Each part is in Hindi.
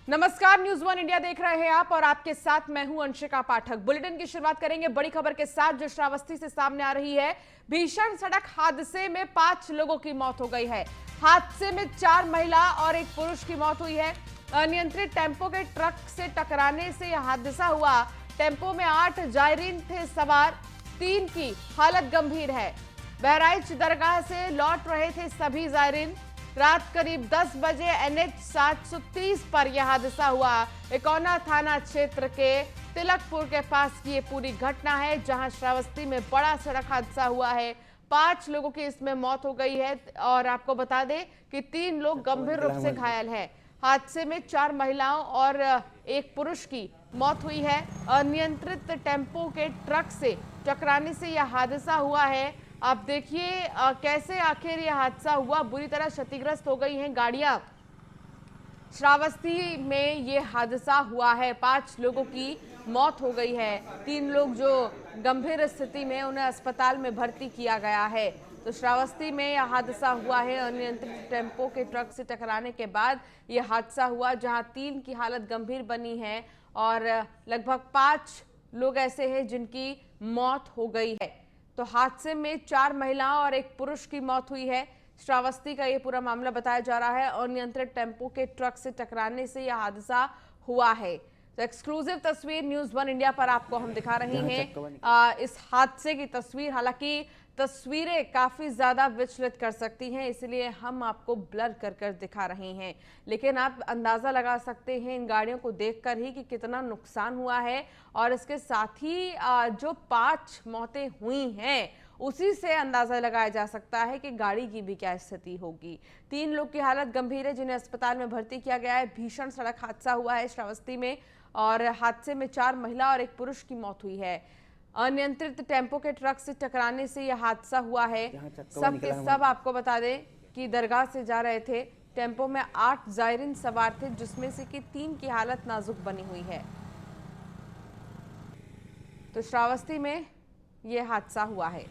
नमस्कार, न्यूज वन इंडिया देख रहे हैं आप और आपके साथ मैं हूं अंशिका पाठक। बुलेटिन की शुरुआत करेंगे बड़ी खबर के साथ जो श्रावस्ती से सामने आ रही है। भीषण सड़क हादसे में 5 लोगों की मौत हो गई है। हादसे में 4 महिला और एक पुरुष की मौत हुई है। अनियंत्रित टेंपो के ट्रक से टकराने से यह हादसा हुआ। टेंपो में 8 जायरीन थे सवार, 3 की हालत गंभीर है। बहराइच दरगाह से लौट रहे थे सभी जायरीन। रात करीब 10 बजे NH 730 पर यह हादसा हुआ। इकौना थाना क्षेत्र के तिलकपुर के पास की ये पूरी घटना है, जहां श्रावस्ती में बड़ा सड़क हादसा हुआ है। 5 लोगों की इसमें मौत हो गई है और आपको बता दें कि 3 लोग गंभीर रूप से घायल हैं। हादसे में 4 महिलाओं और एक पुरुष की मौत हुई है। अनियंत्रित टेंपो के ट्रक से टकराने से यह हादसा हुआ है। आप देखिए कैसे आखिर यह हादसा हुआ। बुरी तरह क्षतिग्रस्त हो गई हैं गाड़ियां। श्रावस्ती में ये हादसा हुआ है, 5 लोगों की मौत हो गई है। 3 लोग जो गंभीर स्थिति में, उन्हें अस्पताल में भर्ती किया गया है। तो श्रावस्ती में यह हादसा हुआ है। अनियंत्रित टेंपो के ट्रक से टकराने के बाद यह हादसा हुआ, जहां 3 की हालत गंभीर बनी है और लगभग 5 लोग ऐसे हैं जिनकी मौत हो गई है। तो हादसे में 4 महिलाओं और एक पुरुष की मौत हुई है। श्रावस्ती का ये पूरा मामला बताया जा रहा है। अनियंत्रित टेंपो के ट्रक से टकराने से यह हादसा हुआ है। तो एक्सक्लूसिव तस्वीर न्यूज वन इंडिया पर आपको हम दिखा रहे हैं इस हादसे की तस्वीर। हालांकि तस्वीरें काफी ज्यादा विचलित कर सकती हैं, इसलिए हम आपको ब्लर कर कर दिखा रहे हैं, लेकिन आप अंदाजा लगा सकते हैं इन गाड़ियों को देखकर ही कि कितना नुकसान हुआ है। और इसके साथ ही जो 5 मौतें हुई हैं, उसी से अंदाजा लगाया जा सकता है कि गाड़ी की भी क्या स्थिति होगी। 3 लोग की हालत गंभीर है, जिन्हें अस्पताल में भर्ती किया गया है। भीषण सड़क हादसा हुआ है श्रावस्ती में और हादसे में 4 महिला और एक पुरुष की मौत हुई है। अनियंत्रित टेंपो के ट्रक से टकराने से यह हादसा हुआ है। सब के सब आपको बता दें कि दरगाह से जा रहे थे। टेंपो में 8 जायरीन सवार थे, जिसमें से कि 3 की हालत नाजुक बनी हुई है। तो श्रावस्ती में यह हादसा हुआ है।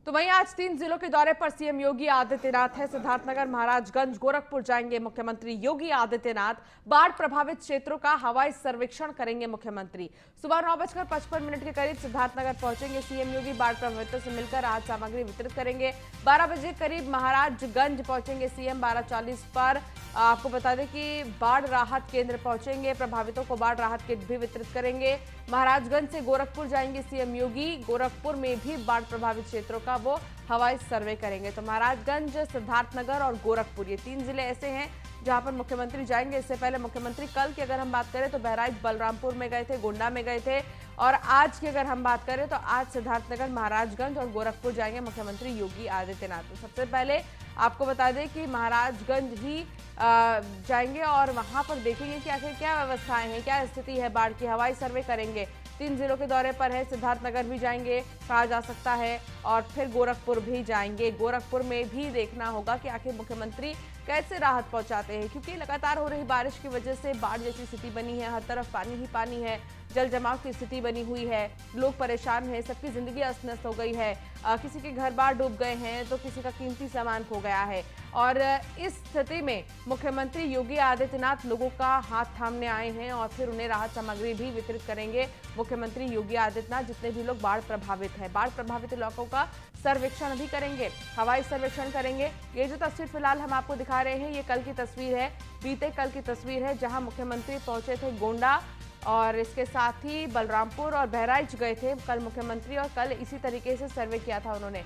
तो वहीं आज 3 जिलों के दौरे पर सीएम योगी आदित्यनाथ है। सिद्धार्थनगर, महाराजगंज, गोरखपुर जाएंगे मुख्यमंत्री योगी आदित्यनाथ। बाढ़ प्रभावित क्षेत्रों का हवाई सर्वेक्षण करेंगे मुख्यमंत्री। सुबह 9:55 के करीब सिद्धार्थनगर पहुंचेंगे सीएम योगी। बाढ़ प्रभावितों से मिलकर राहत सामग्री वितरित करेंगे। 12 बजे करीब महाराजगंज पहुंचेंगे सीएम। 12:40 पर आपको बता दें कि बाढ़ राहत केंद्र पहुंचेंगे। प्रभावितों को बाढ़ राहत किट भी वितरित करेंगे। महाराजगंज से गोरखपुर जाएंगे सीएम योगी। गोरखपुर में भी बाढ़ प्रभावित क्षेत्रों का वो हवाई सर्वे करेंगे। तो महाराजगंज, सिद्धार्थनगर और गोरखपुर, ये 3 जिले ऐसे हैं जहां पर मुख्यमंत्री जाएंगे। इससे पहले मुख्यमंत्री कल की अगर हम बात करें तो बहराइच, बलरामपुर में गए थे, गोंडा में गए थे, और आज की अगर हम बात करें तो आज सिद्धार्थनगर, महाराजगंज और गोरखपुर जाएंगे मुख्यमंत्री योगी आदित्यनाथ। तो सबसे पहले आपको बता दें कि महाराजगंज ही जाएंगे और वहां पर देखेंगे कि आखिर क्या व्यवस्थाएं हैं, क्या स्थिति है बाढ़ की। हवाई सर्वे करेंगे। 3 जिलों के दौरे पर है। सिद्धार्थनगर भी जाएंगे कहा जा सकता है और फिर गोरखपुर भी जाएंगे। गोरखपुर में भी देखना होगा कि आखिर मुख्यमंत्री कैसे राहत पहुंचाते हैं, क्योंकि लगातार हो रही बारिश की वजह से बाढ़ जैसी स्थिति बनी है। हर तरफ पानी ही पानी है, जल जमाव की स्थिति बनी हुई है, लोग परेशान हैं, सबकी जिंदगी अस्त हो गई है। किसी के घर बार डूब गए हैं तो किसी का कीमती सामान खो गया है। और इस स्थिति में मुख्यमंत्री योगी आदित्यनाथ लोगों का हाथ थामने आए हैं और फिर उन्हें राहत सामग्री भी वितरित करेंगे मुख्यमंत्री योगी आदित्यनाथ। जितने भी लोग बाढ़ प्रभावित हैं, बाढ़ प्रभावित इलाकों का सर्वेक्षण भी करेंगे, हवाई सर्वेक्षण करेंगे। ये जो तस्वीर फिलहाल हम आपको दिखा रहे हैं, ये कल की तस्वीर है, बीते कल की तस्वीर है, जहां मुख्यमंत्री पहुंचे थे गोंडा और इसके साथ ही बलरामपुर और बहराइच गए थे कल मुख्यमंत्री, और कल इसी तरीके से सर्वे किया था उन्होंने।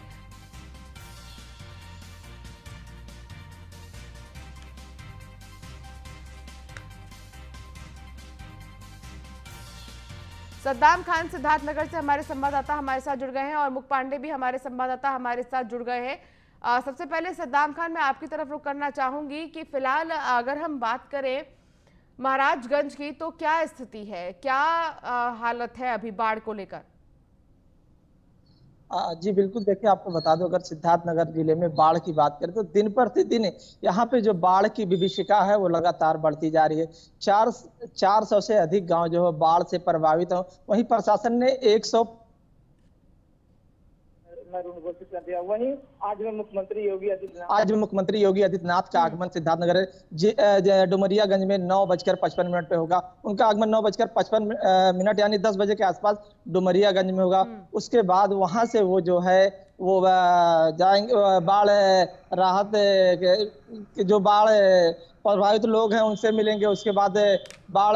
सद्दाम खान सिद्धार्थनगर से हमारे संवाददाता हमारे साथ जुड़ गए हैं और मुख पांडे भी हमारे संवाददाता हमारे साथ जुड़ गए हैं। सबसे पहले सद्दाम खान, मैं आपकी तरफ रुख करना चाहूंगी कि फिलहाल अगर हम बात करें महाराजगंज की तो क्या स्थिति है, क्या हालत है अभी बाढ़ को लेकर? जी बिल्कुल, देखिए आपको बता दूं, अगर सिद्धार्थनगर जिले में बाढ़ की बात करें तो दिन प्रतिदिन यहाँ पे जो बाढ़ की विभीषिका है वो लगातार बढ़ती जा रही है। 400 से अधिक गांव जो है बाढ़ से प्रभावित हो। वहीं प्रशासन ने 100 मैं ऋण घोषित कर दिया। वहीं आज में मुख्यमंत्री योगी आदित्यनाथ का आगमन सिद्धार्थनगर डुमरियागंज में 9:55 पे होगा। उनका आगमन 9:55 यानी 10 बजे के आसपास डुमरियागंज में होगा। उसके बाद वहां से वो जो है वो जाएंगे बाढ़ राहत जो बाढ़ प्रभावित लोग हैं उनसे मिलेंगे। उसके बाद बाढ़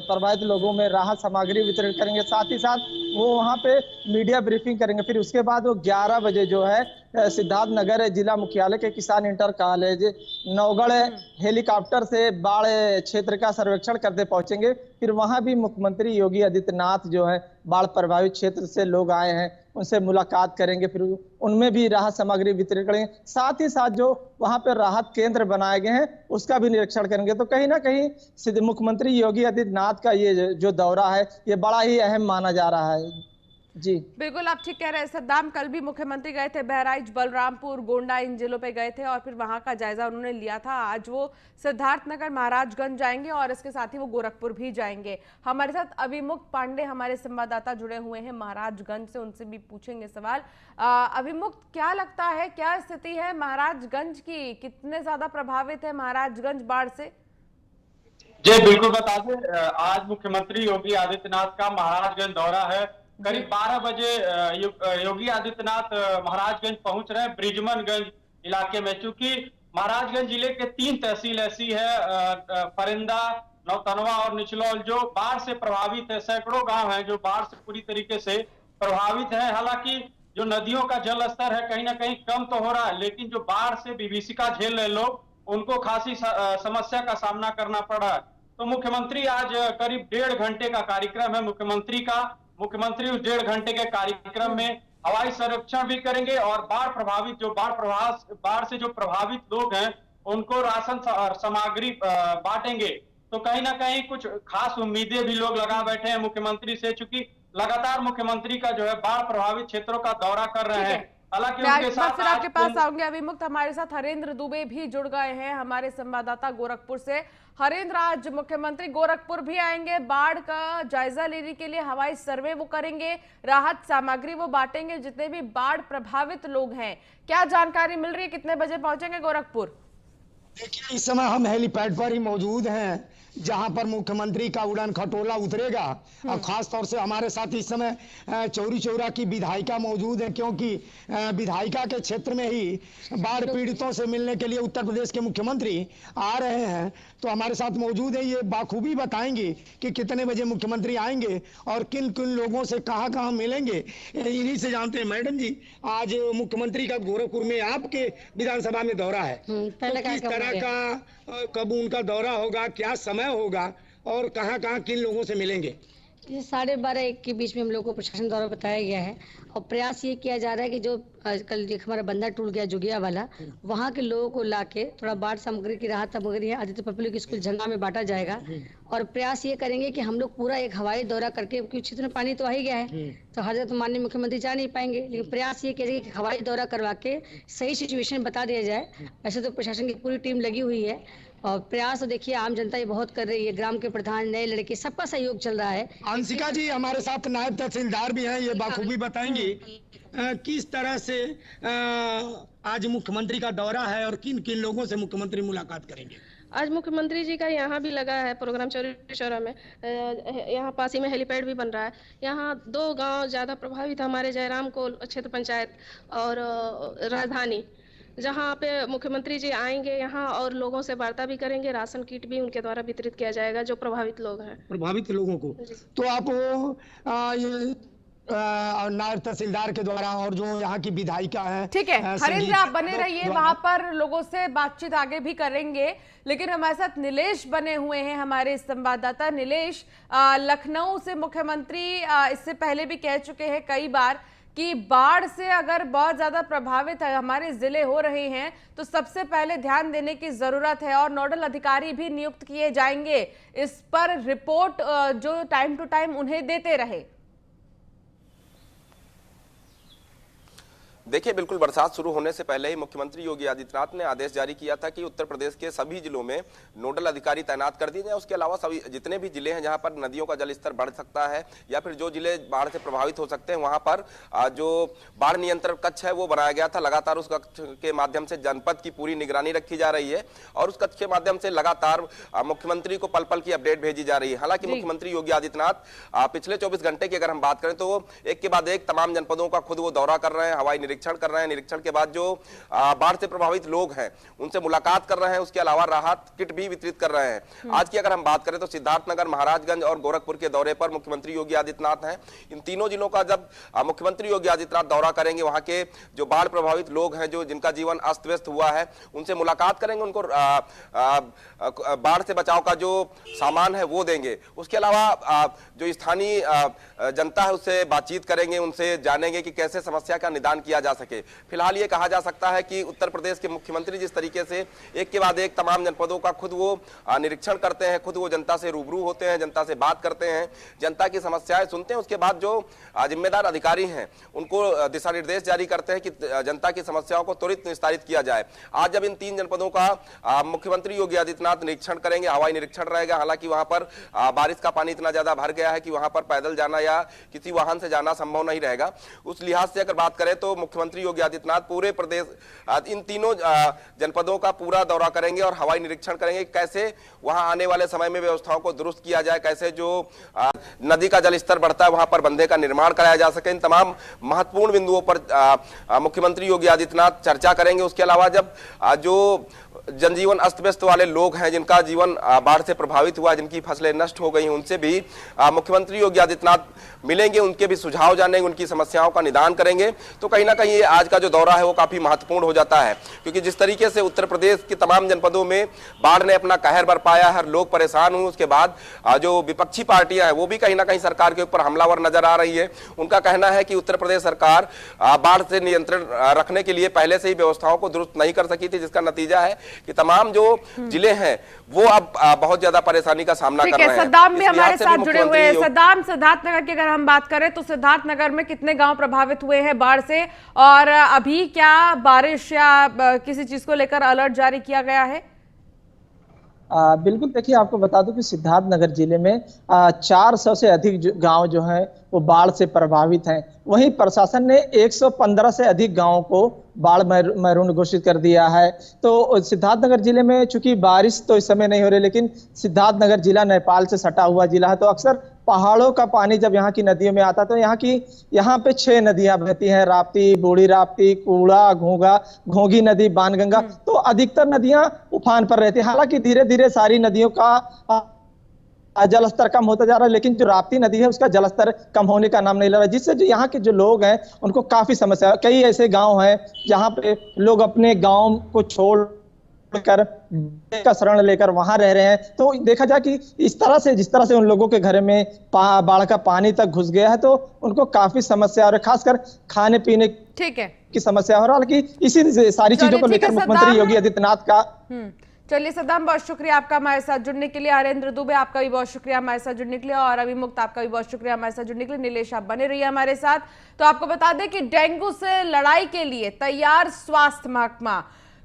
प्रभावित लोगों में राहत सामग्री वितरण करेंगे। साथ ही साथ वो वहां पे मीडिया ब्रीफिंग करेंगे। फिर उसके बाद वो 11 बजे जो है सिद्धार्थनगर जिला मुख्यालय के किसान इंटर कॉलेज नौगढ़ हेलीकॉप्टर से बाढ़ क्षेत्र का सर्वेक्षण करते पहुंचेंगे। फिर वहां भी मुख्यमंत्री योगी आदित्यनाथ जो है बाढ़ प्रभावित क्षेत्र से लोग आए हैं उनसे मुलाकात करेंगे। फिर उनमें भी राहत सामग्री वितरण करेंगे। साथ ही साथ जो वहां पर राहत केंद्र बनाए गए हैं उसका भी निरीक्षण करेंगे। तो कहीं ना कहीं मुख्यमंत्री योगी आदित्यनाथ का ये जो दौरा है ये बड़ा ही अहम माना जा रहा है। जी बिल्कुल, आप ठीक कह रहे हैं सद्दाम। कल भी मुख्यमंत्री गए थे बहराइच, बलरामपुर, गोंडा, इन जिलों पे गए थे और फिर वहां का जायजा उन्होंने लिया था। आज वो सिद्धार्थनगर, महाराजगंज जाएंगे और इसके साथ ही वो गोरखपुर भी जाएंगे। हमारे साथ अभिमुक्त पांडे हमारे संवाददाता जुड़े हुए हैं महाराजगंज से, उनसे भी पूछेंगे सवाल। अभिमुक्त, क्या लगता है, क्या स्थिति है महाराजगंज की? कितने ज्यादा प्रभावित है महाराजगंज बाढ़ से? जी बिल्कुल, बता दें आज मुख्यमंत्री योगी आदित्यनाथ का महाराजगंज दौरा है। करीब 12 बजे योगी आदित्यनाथ महाराजगंज पहुंच रहे हैं ब्रिजमनगंज इलाके में। चूंकि महाराजगंज जिले के 3 तहसील ऐसी है, फरिंदा, नौतनवा और निचलौल, जो बाढ़ से प्रभावित है। सैकड़ों गांव हैं जो बाढ़ से पूरी तरीके से प्रभावित है। हालांकि जो नदियों का जल स्तर है कहीं ना कहीं कम तो हो रहा है, लेकिन जो बाढ़ से विभीषिका झेल रहे लोग उनको खासी समस्या का सामना करना पड़ रहा है। तो मुख्यमंत्री आज करीब 1.5 घंटे का कार्यक्रम है मुख्यमंत्री उस 1.5 घंटे के कार्यक्रम में हवाई सर्वेक्षण भी करेंगे और बाढ़ से जो प्रभावित लोग हैं उनको राशन सामग्री बांटेंगे। तो कहीं ना कहीं कुछ खास उम्मीदें भी लोग लगा बैठे हैं मुख्यमंत्री से, चूंकि लगातार मुख्यमंत्री का जो है बाढ़ प्रभावित क्षेत्रों का दौरा कर रहे हैं। हालांकि उनके साथ फिर आपके पास आऊंगे अभिमुक्त। हमारे साथ हरेंद्र दुबे भी जुड़ गए हैं, हमारे संवाददाता गोरखपुर से। हरेंद्र, आज मुख्यमंत्री गोरखपुर भी आएंगे, बाढ़ का जायजा लेने के लिए हवाई सर्वे वो करेंगे, राहत सामग्री वो बांटेंगे जितने भी बाढ़ प्रभावित लोग हैं। क्या जानकारी मिल रही है, कितने बजे पहुंचेंगे गोरखपुर? देखिए, इस समय हम हेलीपैड पर ही मौजूद हैं जहां पर मुख्यमंत्री का उड़ान खटोला उतरेगा। और खास तौर से हमारे साथ इस समय चौरी चौरा की विधायिका मौजूद है, क्योंकि विधायिका के क्षेत्र में ही बाढ़ पीड़ितों से मिलने के लिए उत्तर प्रदेश के मुख्यमंत्री आ रहे हैं। तो हमारे साथ मौजूद है, ये बाखूबी बताएंगे कि कितने बजे मुख्यमंत्री आएंगे और किन किन लोगों से कहां मिलेंगे। इन्हीं से जानते हैं। मैडम जी, आज मुख्यमंत्री का गोरखपुर में आपके विधानसभा में दौरा है, तो किस तरह का कब उनका दौरा होगा, क्या समय होगा और कहां किन लोगों से मिलेंगे? ये 12:30-1 के बीच में हम लोग को प्रशासन द्वारा बताया गया है और प्रयास ये किया जा रहा है कि जो कल हमारा बंदा टूट गया जुगिया वाला, वहाँ के लोगों को लाके थोड़ा बाढ़ सामग्री की राहत सामग्री है आदित्य पब्लिक स्कूल झंगा में बांटा जाएगा। और प्रयास ये करेंगे कि हम लोग पूरा एक हवाई दौरा करके, क्योंकि क्षेत्र में पानी तो आ ही गया है तो हर जगह तो माननीय मुख्यमंत्री जा नहीं पाएंगे, लेकिन प्रयास ये करेंगे कि हवाई दौरा करवा के सही सिचुएशन बता दिया जाए। वैसे तो प्रशासन की पूरी टीम लगी हुई है और प्रयास तो देखिए आम जनता ये बहुत कर रही है, ग्राम के प्रधान, नए लड़के, सबका सहयोग चल रहा है। अंशिका जी हमारे साथ नायब तहसीलदार भी हैं, ये बाखूबी बताएंगी किस तरह से आज मुख्यमंत्री का दौरा है और किन किन लोगों से मुख्यमंत्री मुलाकात करेंगे। आज मुख्यमंत्री जी का यहाँ भी लगा है प्रोग्राम चौरी चौरा में। यहाँ पास ही में हेलीपैड भी बन रहा है। यहाँ 2 गांव ज़्यादा प्रभावित, हमारे जयराम कोल क्षेत्र पंचायत और राजधानी, जहाँ पे मुख्यमंत्री जी आएंगे यहाँ और लोगों से वार्ता भी करेंगे। राशन किट भी उनके द्वारा वितरित किया जाएगा जो प्रभावित लोग हैं, प्रभावित लोगों को। तो आप नायब तहसीलदार के द्वारा और जो यहाँ की विधायिका है, ठीक है हरेंद्र, आप बने रहिए, वहां पर लोगों से बातचीत आगे भी करेंगे। लेकिन हमारे साथ नीलेश बने हुए हैं, हमारे संवाददाता। नीलेश, लखनऊ से मुख्यमंत्री इससे पहले भी कह चुके हैं कई बार कि बाढ़ से अगर बहुत ज्यादा प्रभावित है हमारे जिले हो रहे हैं तो सबसे पहले ध्यान देने की जरूरत है और नोडल अधिकारी भी नियुक्त किए जाएंगे। इस पर रिपोर्ट जो टाइम टू टाइम उन्हें देते रहे। देखिए, बिल्कुल बरसात शुरू होने से पहले ही मुख्यमंत्री योगी आदित्यनाथ ने आदेश जारी किया था कि उत्तर प्रदेश के सभी जिलों में नोडल अधिकारी तैनात कर दिए जाए। उसके अलावा सभी जितने भी जिले हैं जहां पर नदियों का जलस्तर बढ़ सकता है या फिर जो जिले बाढ़ से प्रभावित हो सकते हैं, वहां पर जो बाढ़ नियंत्रण कक्ष है वो बनाया गया था। लगातार उस कक्ष के माध्यम से जनपद की पूरी निगरानी रखी जा रही है और उस कक्ष के माध्यम से लगातार मुख्यमंत्री को पल पल की अपडेट भेजी जा रही है। हालांकि मुख्यमंत्री योगी आदित्यनाथ पिछले 24 घंटे की अगर हम बात करें तो वो एक के बाद एक तमाम जनपदों का खुद वो दौरा कर रहे हैं, हवाई निरीक्षण कर रहे हैं। निरीक्षण के बाद जो बाढ़ से प्रभावित लोग हैं उनसे मुलाकात कर रहे हैं। उसके अलावा राहत किट भी वितरित कर रहे हैं। आज की अगर हम बात करें तो सिद्धार्थनगर, महाराजगंज और गोरखपुर के दौरे पर मुख्यमंत्री योगी आदित्यनाथ हैं। इन तीनों जिलों का जब मुख्यमंत्री योगी आदित्यनाथ दौरा करेंगे, वहां के जो बाढ़ प्रभावित लोग हैं, जो जिनका जीवन अस्त व्यस्त हुआ है, उनसे मुलाकात करेंगे, उनको बाढ़ से बचाव का जो सामान है वो देंगे। उसके अलावा जो स्थानीय जनता है उससे बातचीत करेंगे, उनसे जानेंगे कि कैसे समस्या का निदान किया जा सके। फिलहाल ये कहा जा सकता है कि उत्तर प्रदेश के मुख्यमंत्री जिस तरीके से एक के बाद एक तमाम जनपदों का खुद वो निरीक्षण करते हैं, खुद वो जनता से रूबरू होते हैं, जनता से बात करते हैं, जनता की समस्याएं सुनते हैं, उसके बाद जो जिम्मेदार अधिकारी हैं उनको दिशा निर्देश जारी करते हैं कि जनता की समस्याओं को त्वरित निस्तारित किया जाए। आज जब इन 3 जनपदों का मुख्यमंत्री योगी आदित्यनाथ निरीक्षण करेंगे, हवाई निरीक्षण रहेगा। हालांकि वहां पर बारिश का पानी इतना ज्यादा भर गया है कि वहां पर पैदल जाना या किसी वाहन से जाना संभव नहीं रहेगा। उस लिहाज से अगर बात करें तो मुख्यमंत्री योगी आदित्यनाथ पूरे प्रदेश इन तीनों जनपदों का पूरा दौरा करेंगे और हवाई निरीक्षण करेंगे, कैसे वहां आने वाले समय में व्यवस्थाओं को दुरुस्त किया जाए, कैसे जो नदी का जलस्तर बढ़ता है वहां पर बंधे का निर्माण कराया जा सके। इन तमाम महत्वपूर्ण बिंदुओं पर मुख्यमंत्री योगी आदित्यनाथ चर्चा करेंगे। उसके अलावा जब जो जनजीवन अस्त व्यस्त वाले लोग हैं, जिनका जीवन बाढ़ से प्रभावित हुआ, जिनकी फसलें नष्ट हो गई हैं, उनसे भी मुख्यमंत्री योगी आदित्यनाथ मिलेंगे, उनके भी सुझाव जानेंगे, उनकी समस्याओं का निदान करेंगे। तो कहीं ना कहीं आज का जो दौरा है वो काफी महत्वपूर्ण हो जाता है, क्योंकि जिस तरीके से उत्तर प्रदेश के तमाम जनपदों में बाढ़ ने अपना कहर बरपाया, हर लोग परेशान हुए। उसके बाद जो विपक्षी पार्टियां हैं वो भी कहीं ना कहीं सरकार के ऊपर हमलावर नजर आ रही है। उनका कहना है कि उत्तर प्रदेश सरकार बाढ़ से नियंत्रण रखने के लिए पहले से ही व्यवस्थाओं को दुरुस्त नहीं कर सकी थी, जिसका नतीजा है कि तमाम जो जिले हैं वो अब बहुत ज्यादा परेशानी का सामना कर रहे हैं। सद्दाम भी हमारे साथ जुड़े हुए हैं। सद्दाम, सिद्धार्थनगर की अगर हम बात करें तो सिद्धार्थनगर में कितने गांव प्रभावित हुए हैं बाढ़ से, और अभी क्या बारिश या किसी चीज को लेकर अलर्ट जारी किया गया है? बिल्कुल, देखिए आपको बता दूं कि सिद्धार्थनगर जिले में 400 से अधिक गांव जो हैं वो बाढ़ से प्रभावित हैं। वहीं प्रशासन ने 115 से अधिक गांवों को बाढ़ मैरून घोषित कर दिया है। तो सिद्धार्थनगर जिले में चूंकि बारिश तो इस समय नहीं हो रही, लेकिन सिद्धार्थनगर जिला नेपाल से सटा हुआ जिला है, तो अक्सर पहाड़ों का पानी जब यहाँ की नदियों में आता है तो यहाँ पे 6 नदियां बहती हैं, राप्ती, बूढ़ी राप्ती, कूड़ा, घोंगा, घोंगी नदी, बाणगंगा। तो अधिकतर नदियां उफान पर रहती है। हालांकि धीरे धीरे सारी नदियों का जलस्तर कम होता जा रहा है, लेकिन जो राप्ती नदी है उसका जलस्तर कम होने का नाम नहीं ले रहा है, जिससे जो यहाँ के जो लोग हैं उनको काफी समस्या है। कई ऐसे गांव हैं जहाँ पे लोग अपने गांव को छोड़कर का शरण लेकर वहां रह रहे हैं। तो देखा जाए कि जिस तरह से उन लोगों के घर में बाढ़ का पानी तक घुस गया है, तो उनको काफी समस्या और खासकर खाने पीने की समस्या हो रहा है। हालांकि इसी सारी चीजों को लेकर मुख्यमंत्री योगी आदित्यनाथ का चलिए सद्दाम, बहुत शुक्रिया आपका हमारे साथ जुड़ने के लिए। हरेंद्र दुबे, आपका भी बहुत शुक्रिया हमारे साथ जुड़ने के लिए, और अभिमुक्त आपका भी बहुत शुक्रिया हमारे साथ जुड़ने के लिए। नीलेश, आप बने रहिए हमारे साथ। तो आपको बता दें कि डेंगू से लड़ाई के लिए तैयार स्वास्थ्य महकमा।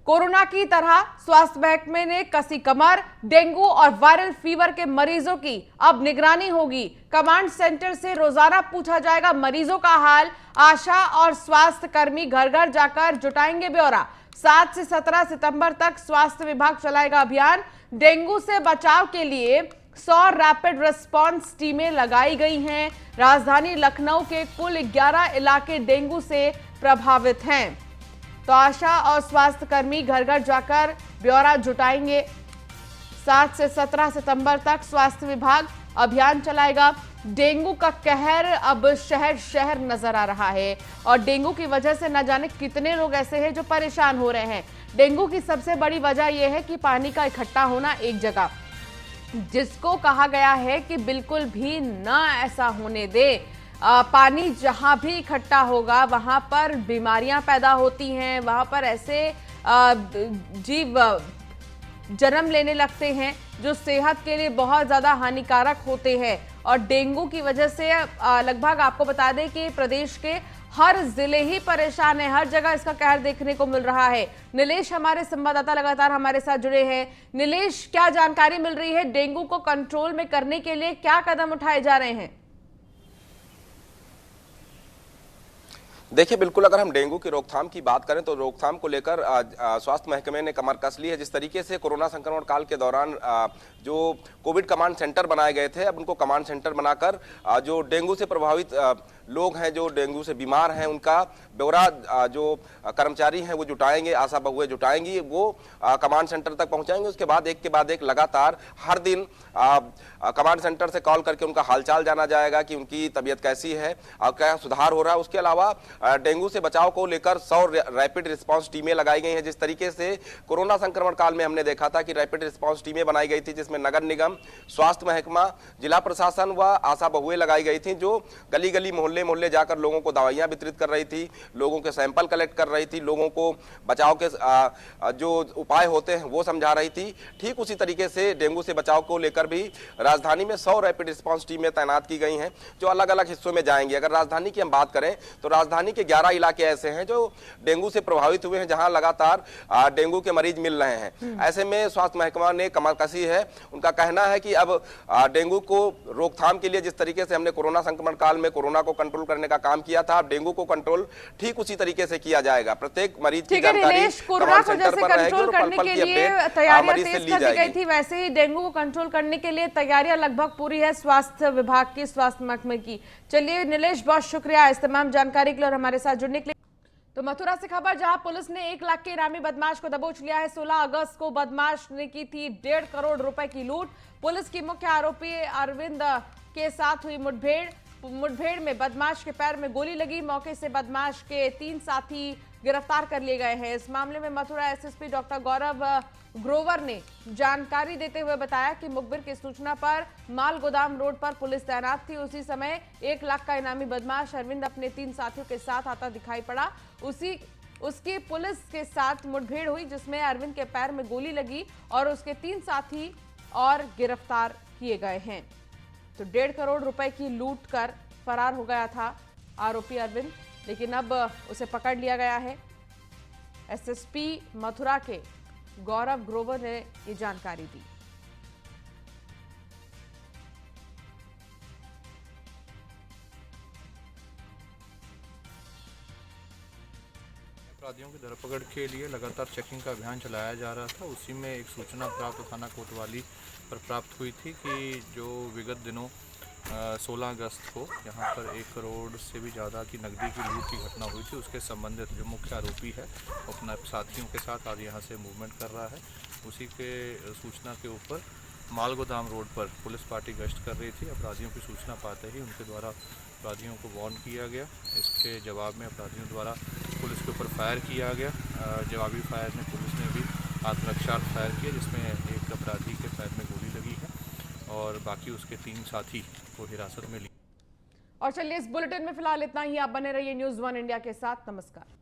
कोरोना की तरह स्वास्थ्य महकमे ने कसी कमर। डेंगू और वायरल फीवर के मरीजों की अब निगरानी होगी। कमांड सेंटर से रोजाना पूछा जाएगा मरीजों का हाल। आशा और स्वास्थ्य कर्मी घर घर जाकर जुटाएंगे ब्यौरा। 7 से 17 सितंबर तक स्वास्थ्य विभाग चलाएगा अभियान। डेंगू से बचाव के लिए 100 रैपिड रिस्पांस टीमें लगाई गई हैं। राजधानी लखनऊ के कुल 11 इलाके डेंगू से प्रभावित हैं। तो आशा और स्वास्थ्य कर्मी घर घर जाकर ब्यौरा जुटाएंगे। 7 से 17 सितंबर तक स्वास्थ्य विभाग अभियान चलाएगा। डेंगू का कहर अब शहर शहर नजर आ रहा है, और डेंगू की वजह से न जाने कितने लोग ऐसे हैं जो परेशान हो रहे हैं। डेंगू की सबसे बड़ी वजह यह है कि पानी का इकट्ठा होना एक जगह, जिसको कहा गया है कि बिल्कुल भी न ऐसा होने दे। पानी जहां भी इकट्ठा होगा वहां पर बीमारियां पैदा होती हैं, वहां पर ऐसे जीव जन्म लेने लगते हैं जो सेहत के लिए बहुत ज़्यादा हानिकारक होते हैं। और डेंगू की वजह से लगभग आपको बता दें कि प्रदेश के हर जिले ही परेशान है, हर जगह इसका कहर देखने को मिल रहा है। नीलेश हमारे संवाददाता लगातार हमारे साथ जुड़े हैं। नीलेश, क्या जानकारी मिल रही है? डेंगू को कंट्रोल में करने के लिए क्या कदम उठाए जा रहे हैं? देखिए, बिल्कुल अगर हम डेंगू की रोकथाम की बात करें तो रोकथाम को लेकर स्वास्थ्य महकमे ने कमर कस ली है। जिस तरीके से कोरोना संक्रमण काल के दौरान जो कोविड कमांड सेंटर बनाए गए थे, अब उनको कमांड सेंटर बनाकर जो डेंगू से प्रभावित लोग हैं, जो डेंगू से बीमार हैं, उनका ब्यौरा जो कर्मचारी हैं वो जुटाएंगे, आशा बहुएं जुटाएंगी, वो कमांड सेंटर तक पहुंचाएंगे। उसके बाद एक के बाद एक लगातार हर दिन कमांड सेंटर से कॉल करके उनका हालचाल जाना जाएगा कि उनकी तबीयत कैसी है और क्या सुधार हो रहा है। उसके अलावा डेंगू से बचाव को लेकर 100 रैपिड रिस्पांस टीमें लगाई गई हैं। जिस तरीके से कोरोना संक्रमण काल में हमने देखा था कि रैपिड रिस्पांस टीमें बनाई गई थी, जिसमें नगर निगम, स्वास्थ्य महकमा, जिला प्रशासन व आशा बहुएं लगाई गई थी, जो गली गली मोहल्ले मोहल्ले जाकर लोगों को दवाइयां वितरित कर रही थी, लोगों के सैंपल कलेक्ट कर रही थी, लोगों को बचाव के जो उपाय होते हैं वो समझा रही थी। ठीक उसी तरीके से डेंगू से बचाव को लेकर भी राजधानी में 100 रैपिड रिस्पांस टीमें तैनात की गई हैं, जो अलग अलग हिस्सों में जाएंगी। अगर राजधानी की हम बात करें तो राजधानी के 11 इलाके ऐसे हैं जो डेंगू से प्रभावित हुए हैं, जहां लगातार डेंगू के मरीज मिल रहे हैं। ऐसे में स्वास्थ्य महकमा ने कमर कसी है। उनका कहना है कि अब डेंगू को रोकथाम के लिए जिस तरीके से हमने कोरोना संक्रमण काल में कोरोना को कंट्रोल करने का काम किया था, अब डेंगू को कंट्रोल ठीक उसी तरीके से किया जाएगा। प्रत्येक मरीज की जानकारी कोरोना को जैसे कंट्रोल करने के लिए तैयारियां तेज कर दी गई थी, वैसे ही डेंगू को कंट्रोल करने के लिए तैयारियां लगभग पूरी है स्वास्थ्य विभाग की, स्वास्थ्य महकमे की। चलिए नीलेश, बहुत शुक्रिया इस तमाम जानकारी के लिए और हमारे साथ जुड़ने के लिए। तो मथुरा से खबर, जहां पुलिस ने 1 लाख के इनामी बदमाश को दबोच लिया है। 16 अगस्त को बदमाश ने की थी 1.5 करोड़ रुपए की लूट। पुलिस की मुख्य आरोपी अरविंद के साथ हुई मुठभेड़ में बदमाश के पैर में गोली लगी। मौके से बदमाश के 3 साथी गिरफ्तार कर लिए गए हैं। इस मामले में मथुरा एसएसपी डॉक्टर गौरव ग्रोवर ने जानकारी देते हुए बताया कि मुखबिर की सूचना पर माल गोदाम रोड पर पुलिस तैनात थी। उसी समय 1 लाख का इनामी बदमाश अरविंद अपने 3 साथियों के साथ आता दिखाई पड़ा। उसकी पुलिस के साथ मुठभेड़ हुई, जिसमें अरविंद के पैर में गोली लगी और उसके 3 साथी और गिरफ्तार किए गए हैं। तो 1.5 करोड़ रुपए की लूट कर फरार हो गया था आरोपी अरविंद, लेकिन अब उसे पकड़ लिया गया है। एसएसपी मथुरा के गौरव ग्रोवर ने ये जानकारी दी। अपराधियों की धरपकड़ के लिए लगातार चेकिंग का अभियान चलाया जा रहा था। उसी में एक सूचना प्राप्त थाना कोतवाली पर प्राप्त हुई थी कि जो विगत दिनों 16 अगस्त को यहाँ पर 1 करोड़ से भी ज़्यादा की नकदी की लूट की घटना हुई थी। उसके संबंधित जो मुख्य आरोपी है वो अपने साथियों के साथ आज यहाँ से मूवमेंट कर रहा है। उसी के सूचना के ऊपर माल गोदाम रोड पर पुलिस पार्टी गश्त कर रही थी। अपराधियों की सूचना पाते ही उनके द्वारा अपराधियों को वार्न किया गया। इसके जवाब में अपराधियों द्वारा पुलिस के ऊपर फायर किया गया। जवाबी फायर में पुलिस ने भी आत्मरक्षा फायर किया, जिसमें एक अपराधी के पैर में गोली लगी है और बाकी उसके 3 साथी को हिरासत में लिया। और चलिए, इस बुलेटिन में फिलहाल इतना ही। आप बने रहिए न्यूज़ 1 इंडिया के साथ। नमस्कार।